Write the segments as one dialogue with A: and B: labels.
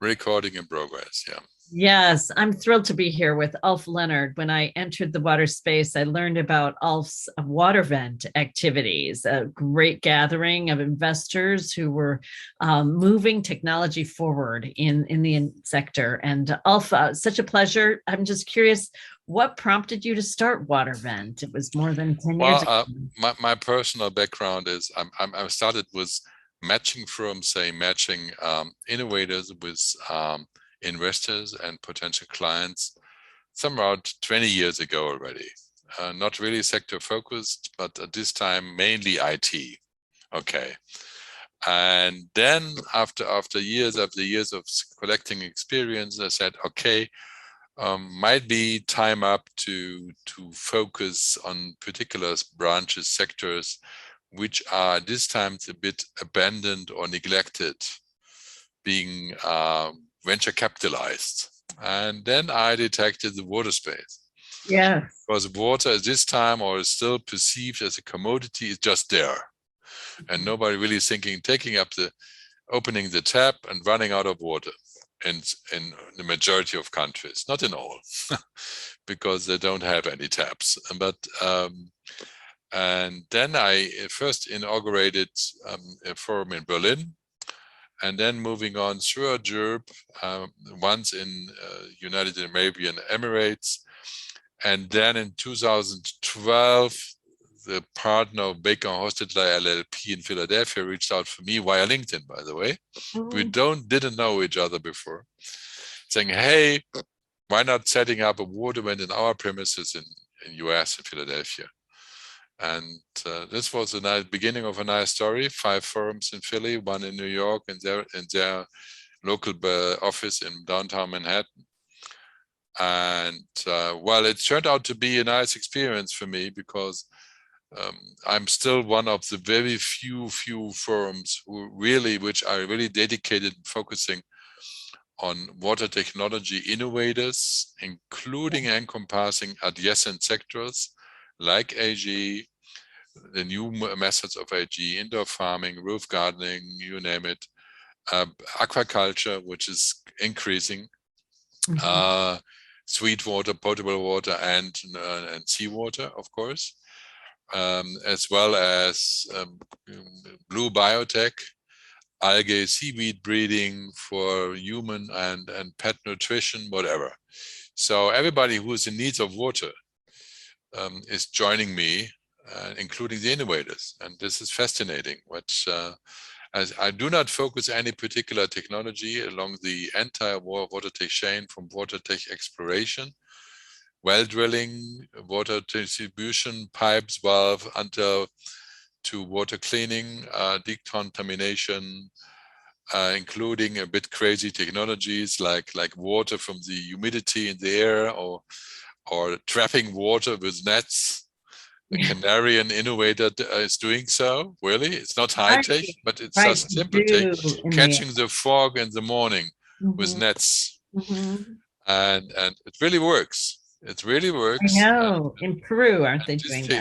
A: Recording in progress. Yeah.
B: Yes, I'm thrilled to be here with Ulf Leonard. When I entered the water space, I learned about Ulf's water vent activities, a great gathering of investors who were moving technology forward in the sector. And Ulf, such a pleasure. I'm just curious, what prompted you to start Water Vent? It was more than 10 years
A: Well,
B: ago.
A: my personal background is I started with matching firms, say matching innovators with investors and potential clients, some around 20 years ago already. Not really sector focused, but at this time mainly IT. Okay. And then after years of collecting experience, I said, okay, might be time up to focus on particular branches, sectors, which are this time a bit abandoned or neglected, being venture capitalized. And then I detected the water space.
B: Yes.
A: Because water at this time, or is still perceived as a commodity, is just there. And nobody really thinking, opening the tap and running out of water in the majority of countries, not in all, because they don't have any taps. But and then I first inaugurated a forum in Berlin, and then moving on throughout Europe, once in United Arabian Emirates, and then in 2012, the partner of Baker Hostetler LLP in Philadelphia reached out for me via LinkedIn, by the way. We didn't know each other before, saying, hey, why not setting up a water vent in our premises in US, in Philadelphia? And this was a nice beginning of a nice story. 5 firms in Philly, 1 in New York, and their local office in downtown Manhattan. And well, it turned out to be a nice experience for me because I'm still one of the very few firms which are really dedicated focusing on water technology innovators, including encompassing adjacent sectors like AG, the new methods of AG, indoor farming, roof gardening, you name it, aquaculture, which is increasing, sweet water, potable water, and seawater, of course, as well as blue biotech, algae, seaweed breeding for human and pet nutrition, whatever. So everybody who is in need of water is joining me, including the innovators. And this is fascinating, which as I do not focus any particular technology along the entire water tech chain, from water tech exploration, well drilling, water distribution, pipes, valve, until to water cleaning, decontamination, including a bit crazy technologies like water from the humidity in the air, or trapping water with nets. The Canarian innovator is doing so. Really, it's not high
B: Right,
A: tech, but it's
B: right,
A: just
B: to
A: simple tech.
B: do in the
A: Catching the fog in the morning with
B: Mhm,
A: nets,
B: mhm.
A: and it really works. It really
B: I
A: works.
B: know. In Peru, aren't they
A: This
B: doing that?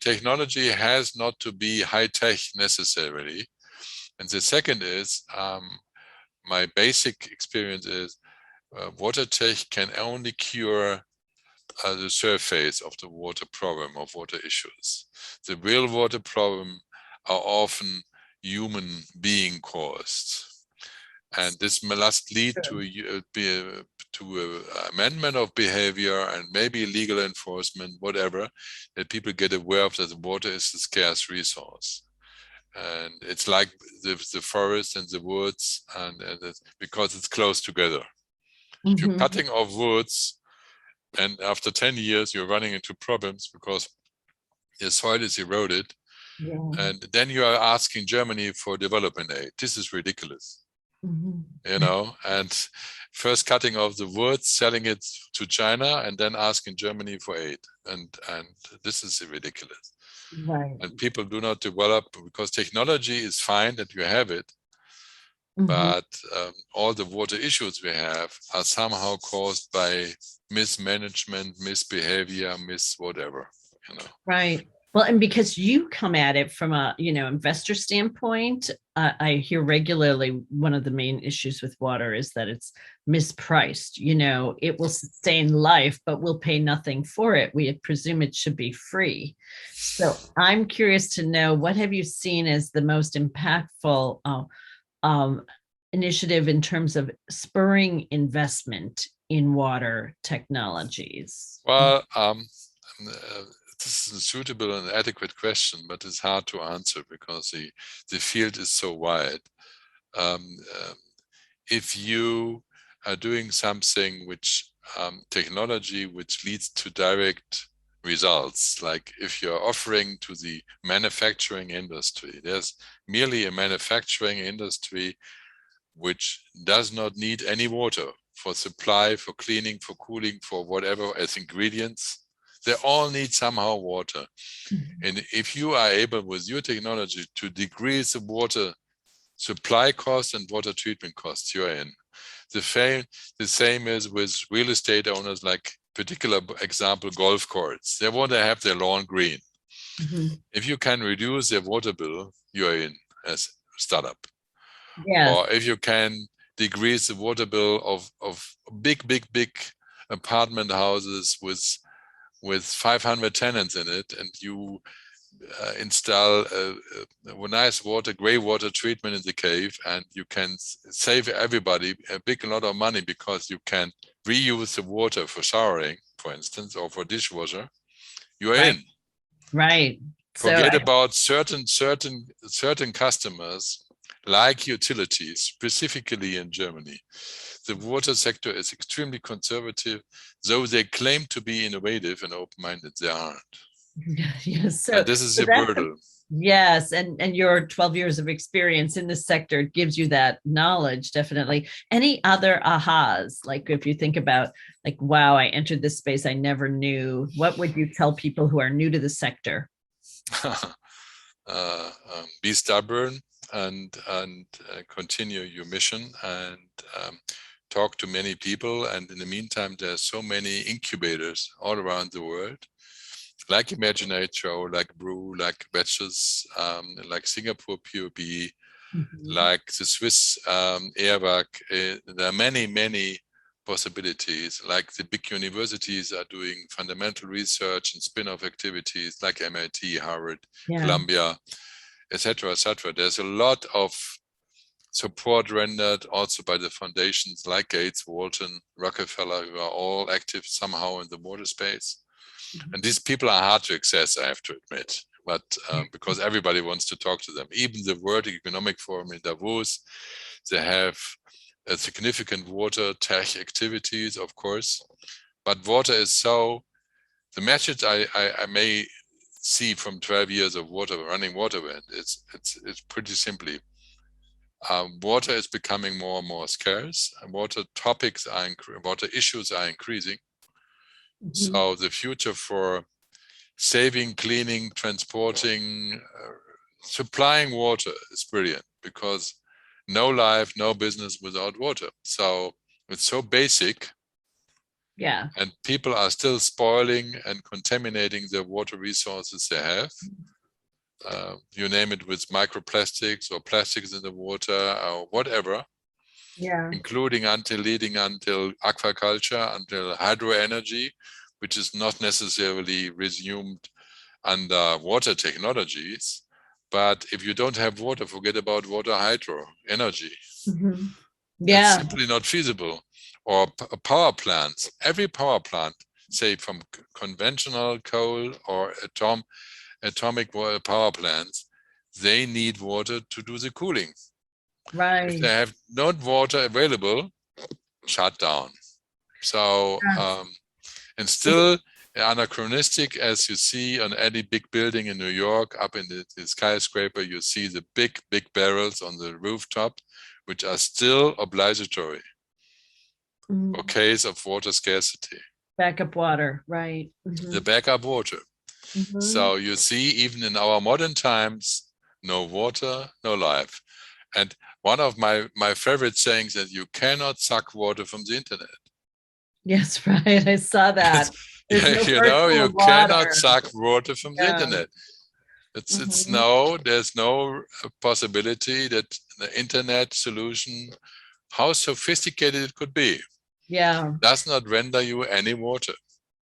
A: technology has not to be high tech necessarily. And the second is my basic experience is water tech can only cure the surface of the water problem, of water issues. The real water problem are often human being caused. And this must lead to a amendment of behavior and maybe legal enforcement, whatever, that people get aware of that water is a scarce resource. And it's like the forest and the woods, and because it's close together. If you're
B: Mhm.
A: cutting off woods, and after 10 years, you're running into problems because the soil is eroded.
B: Yeah.
A: And then you are asking Germany for development aid. This is ridiculous,
B: Mhm.
A: and first cutting off the wood, selling it to China, and then asking Germany for aid. And this is ridiculous.
B: Right.
A: And people do not develop because technology is fine that you have it,
B: Mhm.
A: but all the water issues we have are somehow caused by mismanagement, misbehavior, whatever.
B: Right. Well, and because you come at it from a, investor standpoint, I hear regularly one of the main issues with water is that it's mispriced. It will sustain life, but we'll pay nothing for it. We presume it should be free. So I'm curious to know, what have you seen as the most impactful um, initiative in terms of spurring investment in water technologies?
A: Well, uh, this is a suitable and adequate question, but it's hard to answer because the field is so wide. Um, if you are doing something which technology which leads to direct results, like if you're offering to the manufacturing industry, there's merely a manufacturing industry which does not need any water for supply, for cleaning, for cooling, for whatever as ingredients. They all need somehow water.
B: Mhm.
A: And if you are able with your technology to decrease the water supply costs and water treatment costs, you're in. The same is with real estate owners, like particular example, golf courts. They want to have their lawn green.
B: Mhm.
A: If you can reduce their water bill, you're in as a startup.
B: Yes.
A: Or if you can decrease the water bill of big apartment houses with 500 tenants in it, and you install a nice gray water treatment in the cave, and you can save everybody a big lot of money because you can reuse the water for showering, for instance, or for dishwasher. You are
B: Right.
A: in.
B: Right. So
A: Forget about certain customers like utilities, specifically in Germany. The water sector is extremely conservative, though they claim to be innovative and open-minded. They aren't.
B: yes.
A: And
B: So,
A: this is
B: so
A: a
B: that's
A: burden.
B: yes, and your 12 years of experience in this sector gives you that knowledge, definitely. Any other ahas, like if you think about, like, wow, I entered this space I never knew, what would you tell people who are new to the sector?
A: Be stubborn and continue your mission, and talk to many people. And in the meantime, there's so many incubators all around the world, like Imaginator, like Brew, like Batches, like Singapore POB,
B: Mhm.
A: like the Swiss Airwork. There are many possibilities. Like the big universities are doing fundamental research and spin-off activities, like MIT, Harvard,
B: Yeah.
A: Columbia, etc., etc. There's a lot of support rendered also by the foundations like Gates, Walton, Rockefeller, who are all active somehow in the water space. And these people are hard to access, I have to admit, but because everybody wants to talk to them. Even the World Economic Forum in Davos, they have a significant water tech activities, of course, but water is so, the message I may see from 12 years of running water band, it's pretty simply, water is becoming more and more scarce, and water issues are increasing.
B: Mhm.
A: So the future for saving, cleaning, transporting, supplying water is brilliant, because no life, no business without water. So it's so basic,
B: Yeah.
A: and people are still spoiling and contaminating the water resources they have. You name it, with microplastics or plastics in the water or whatever,
B: Yeah.
A: including leading until aquaculture, until hydro energy, which is not necessarily resumed under water technologies. But if you don't have water, forget about water hydro energy.
B: Mhm.
A: It's
B: Yeah.
A: simply not feasible. Or power plants. Every power plant, say from conventional coal or atomic power plants, they need water to do the cooling. If they
B: Right.
A: have not water available, shut down. So,
B: Yes.
A: and still anachronistic, as you see on any big building in New York, up in the skyscraper, you see the big barrels on the rooftop, which are still obligatory for
B: Mhm.
A: case of water scarcity,
B: Backup water. Right.
A: the
B: Mhm.
A: backup water.
B: Mhm.
A: So you see, even in our modern times, no water, no life. And one of my favorite sayings is, you cannot suck water from the internet.
B: Yes, right. I saw that. There's no
A: you know,
B: virtual
A: you cannot
B: water.
A: suck water from the
B: Yeah.
A: internet. It's
B: Mhm.
A: no, there's no possibility that the internet solution, how sophisticated it could be,
B: Yeah.
A: does not render you any water.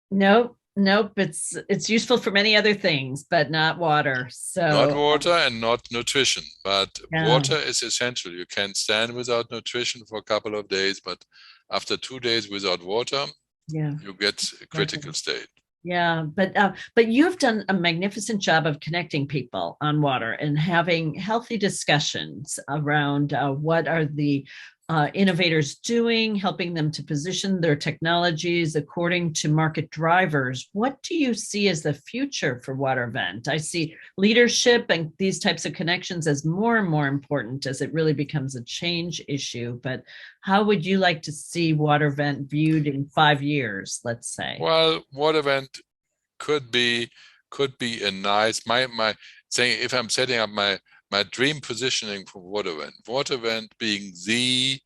B: Nope. Nope. It's useful for many other things, but not water.
A: Not
B: So
A: water and not nutrition, but
B: yeah,
A: water is essential. You can stand without nutrition for a couple of days, but after 2 days without water,
B: yeah.
A: you get a critical state.
B: Yeah, but you've done a magnificent job of connecting people on water and having healthy discussions around what are the innovators doing, helping them to position their technologies according to market drivers. What do you see as the future for WaterVent? I see leadership and these types of connections as more and more important as it really becomes a change issue. But how would you like to see WaterVent viewed in 5 years, let's say?
A: Well, WaterVent could be a nice my saying, if I'm setting up my dream positioning for WaterVent being the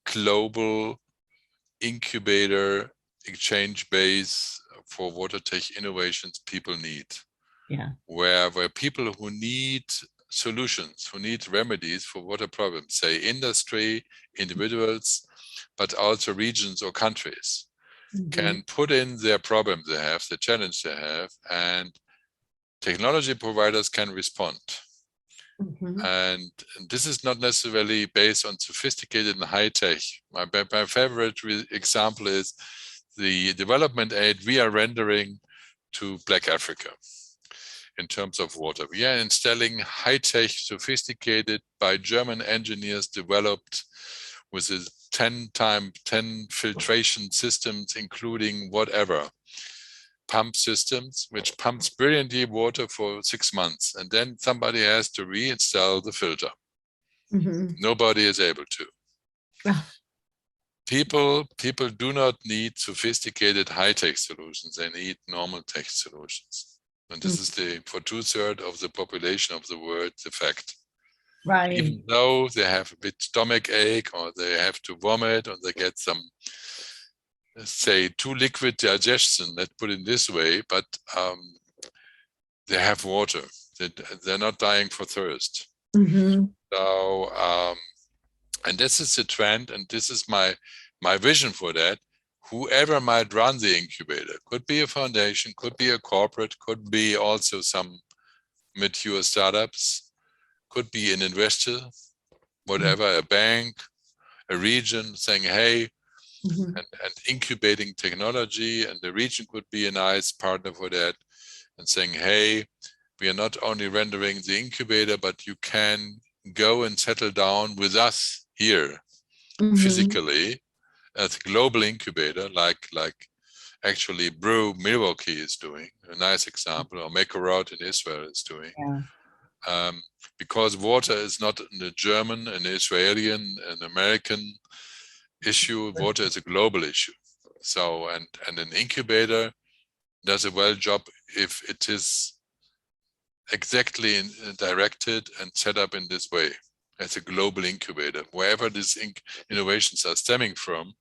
A: global incubator exchange base for water tech innovations people need.
B: Yeah.
A: Where people who need solutions, who need remedies for water problems, say industry, individuals, but also regions or countries, can put in their problem they have, the challenge they have, and technology providers can respond. And this is not necessarily based on sophisticated and high tech. My favorite example is the development aid we are rendering to Black Africa in terms of water. We are installing high tech, sophisticated, by German engineers developed, with a 10 filtration systems, including whatever pump systems, which pumps brilliantly water for 6 months, and then somebody has to reinstall the filter. Nobody is able to. People do not need sophisticated high-tech solutions. They need normal tech solutions. And this is for 2/3 of the population of the world, the fact.
B: Right.
A: Even though they have a bit stomach ache, or they have to vomit, or they get some, say, too liquid digestion, let's put it this way, but they have water. They're not dying for thirst. So, and this is the trend, and this is my vision for that. Whoever might run the incubator, could be a foundation, could be a corporate, could be also some mature startups, could be an investor, whatever, a bank, a region, saying, hey, and incubating technology, and the region could be a nice partner for that, and saying, hey, we are not only rendering the incubator, but you can go and settle down with us here physically as a global incubator, like actually Brew Milwaukee is doing, a nice example, or Makerot in Israel is doing. Because water is not a German, an Israeli, an American issue. Water is a global issue. So, and an incubator does a well job if it is exactly directed and set up in this way, as a global incubator. Wherever these innovations are stemming from,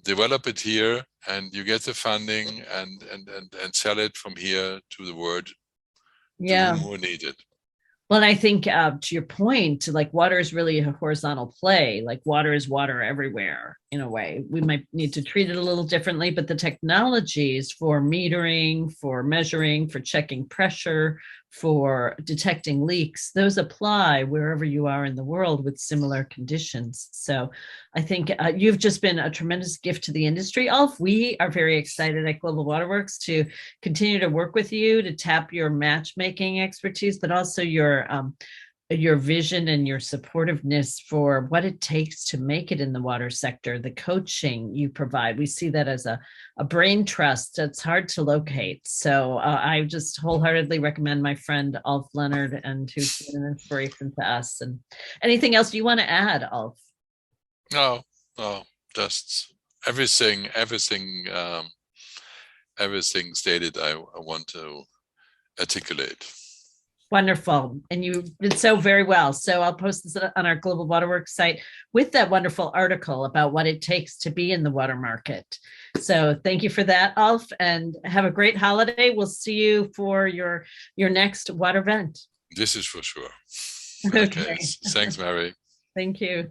A: develop it here, and you get the funding, and sell it from here to the world, to whom need it.
B: Well, I think to your point, like water is really a horizontal play. Like water is water everywhere in a way. We might need to treat it a little differently, but the technologies for metering, for measuring, for checking pressure, for detecting leaks, those apply wherever you are in the world with similar conditions. So I think you've just been a tremendous gift to the industry, Ulf. We are very excited at Global Waterworks to continue to work with you, to tap your matchmaking expertise, but also your vision and your supportiveness for what it takes to make it in the water sector, the coaching you provide. We see that as a brain trust that's hard to locate. So I just wholeheartedly recommend my friend Ulf Leonard, and who's been an inspiration to us. And anything else you want to add, Ulf?
A: No, just everything stated I want to articulate.
B: Wonderful. And you did so very well. So I'll post this on our Global Waterworks site with that wonderful article about what it takes to be in the water market. So thank you for that, Ulf, and have a great holiday. We'll see you for your next water event.
A: This is for sure.
B: Okay.
A: Thanks, Mary.
B: Thank you.